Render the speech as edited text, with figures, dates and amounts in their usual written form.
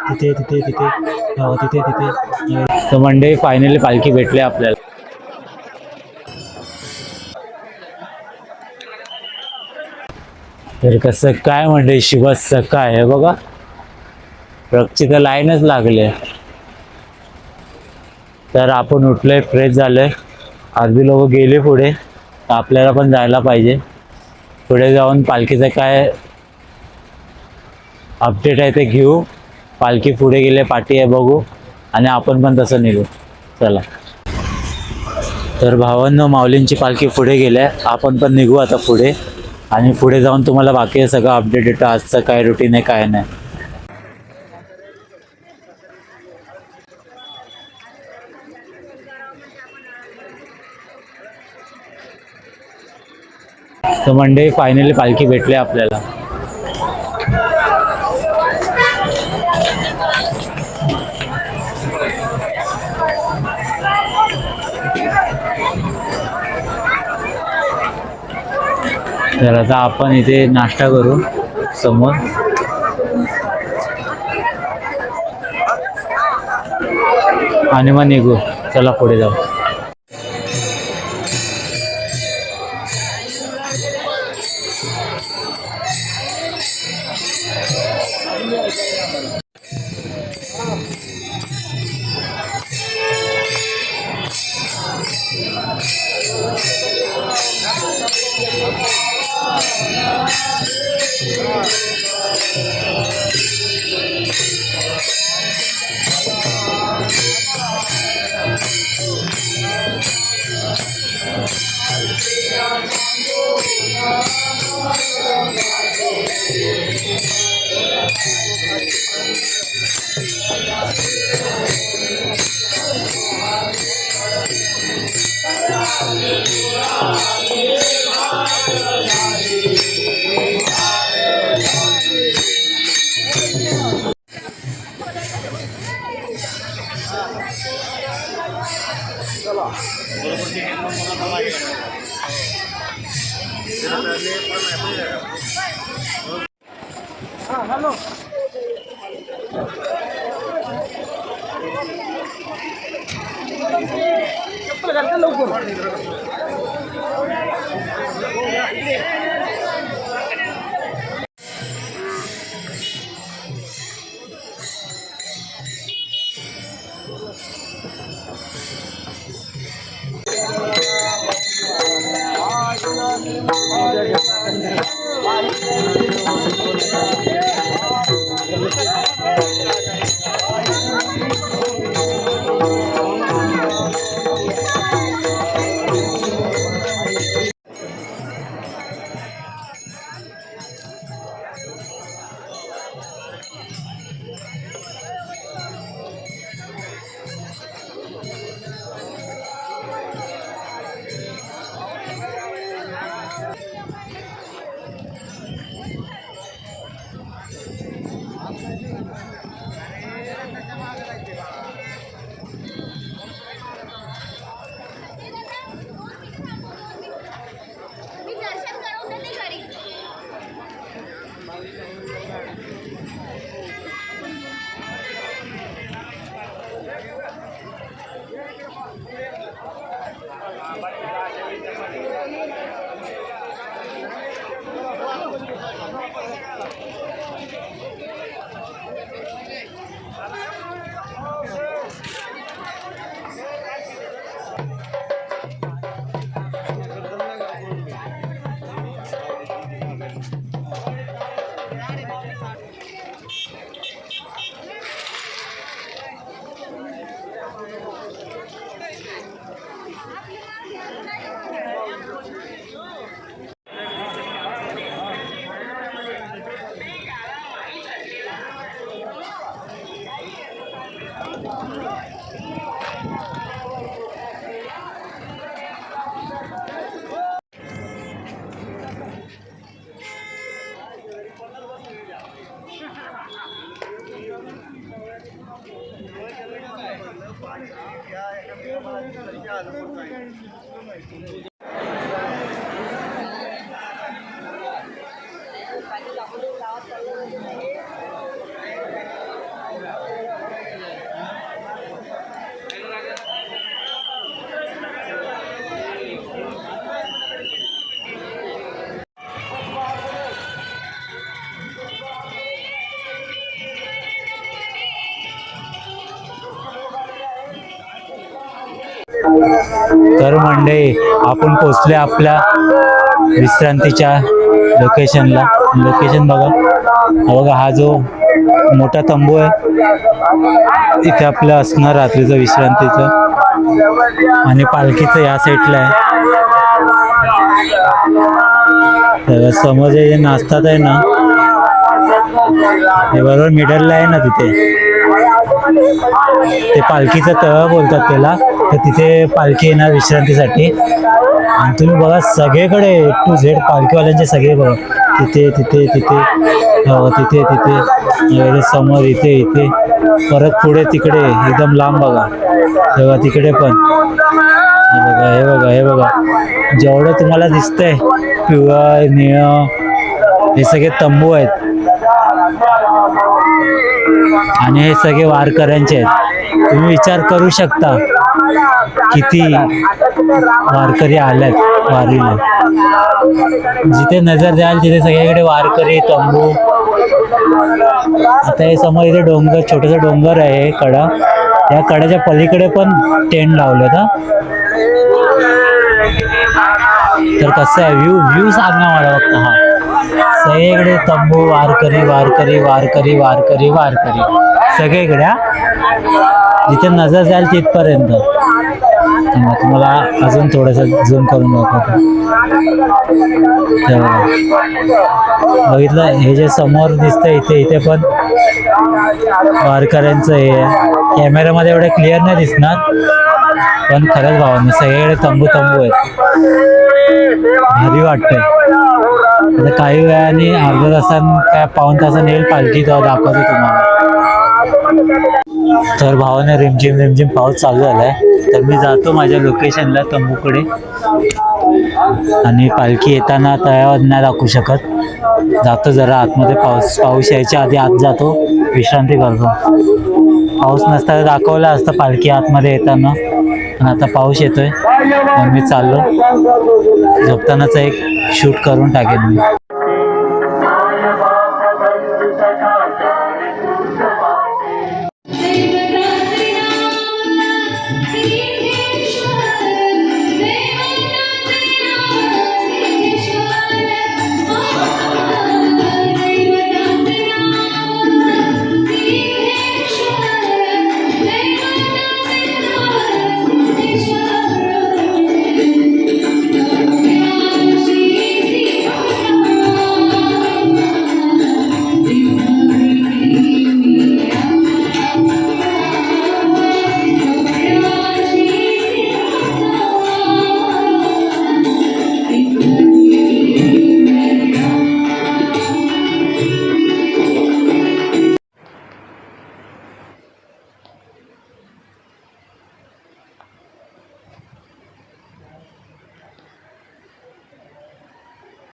तिथे तिथे तिथे तिथे तिथे तर मंडळी फायनली पालखी भेटली आपल्याला. तर कसं काय मंडळी शिवस काय आहे बघा, ट्रकची तर लाईनच लागले. तर आपण उठलोय, फ्रेश झालोय, अर्धी लोक गेले पुढे, आपल्याला पण जायला पाहिजे. पुढे जाऊन पालखीचं काय अपडेट आहे ते घेऊ. पालखी पुढे गेले, पाठी आहे बघू, आणि आपण पण तसं निघू. चला. तर भावांनो, माऊलींची पालखी पुढे गेल्या, आपण पण निघू आता पुढे, आणि पुढे जाऊन तुम्हाला बाकी सगळं अपडेट येतं, आजचं काय रुटीन आहे काय नाही. तर मंडळी फायनली पालखी भेटली आपल्याला. तर आता आपण इथे नाश्ता करू समोर, आणि मग निघू. चला पुढे जाऊ. हॅलो. चप्पल घालता लवकर. तर मंडळी आपण पोचले आपल्या विश्रांतीच्या लोकेशनला. लोकेशन बघा, हा बघा, हा जो मोठा तंबू आहे इथे आपलं असणार रात्रीचं विश्रांतीचं. आणि पालखीचं या साईडला आहे. तर समोर जे नाचतात आहे ना, हे बरोबर मिडलला आहे ना, तिथे ते पालखीचं तळ बोलतात त्याला. तर तिथे पालखी येणार विश्रांतीसाठी. आणि तुम्ही बघा सगळीकडे A to Z पालखीवाल्यांचे सगळे बघा, तिथे तिथे तिथे तिथे तिथे वगैरे, समोर इथे इथे, परत पुढे तिकडे एकदम लांब बघा, तेव्हा तिकडे पण हे बघा, हे बघा, हे बघा, जेवढं तुम्हाला दिसतंय पिवळं निळं हे सगळे तंबू आहेत. आणि हे सगळे वारकऱ्यांचे आहेत. तुम्ही विचार करू शकता किती वारकरी आल्यात वारीला. जिथे नजर द्याल तिथे सगळीकडे वारकरी तंबू. आता हे समोर इथे डोंगर, छोटासा डोंगर आहे कडा, या कड्याच्या पलीकडे पण टेंट लावलेत. तर कसं आहे व्ह्यू सांगा मला फक्त. हा सगळीकडे तंबू, वारकरी वारकरी वारकरी वारकरी वारकरी सगळीकडे. जिथे नजर जाईल तिथपर्यंत. तुम्हाला अजून थोडंसं झूम करून दाखवतो. बघितलं, हे जे समोर दिसतंय इथे इथे पण वारकऱ्यांचं हे आहे. कॅमेऱ्यामध्ये एवढं क्लिअर नाही दिसणार, पण खरंच भावांनो सगळीकडे तंबू तंबू आहेत. भारी वाटतंय. आता काही वेळाने अर्धा तासानं काय पाऊण तासाने येईल पालखी, तेव्हा दाखवतो तुम्हाला. तर भावाने रिमझिम रिमझिम पाऊस चालू झालाय. तर मी जातो माझ्या लोकेशनला तंबूकडे. आणि पालखी येताना तळ्यावर नाही दाखवू शकत, जातो जरा आतमध्ये. पाऊस यायच्या आधी आत जातो, विश्रांती करतो. पाऊस नसता दाखवला असतं पालखी आतमध्ये येताना, पण आता पाऊस येतोय. मग मी चाललो, झोपतानाचा एक शूट करून टाकेन मी.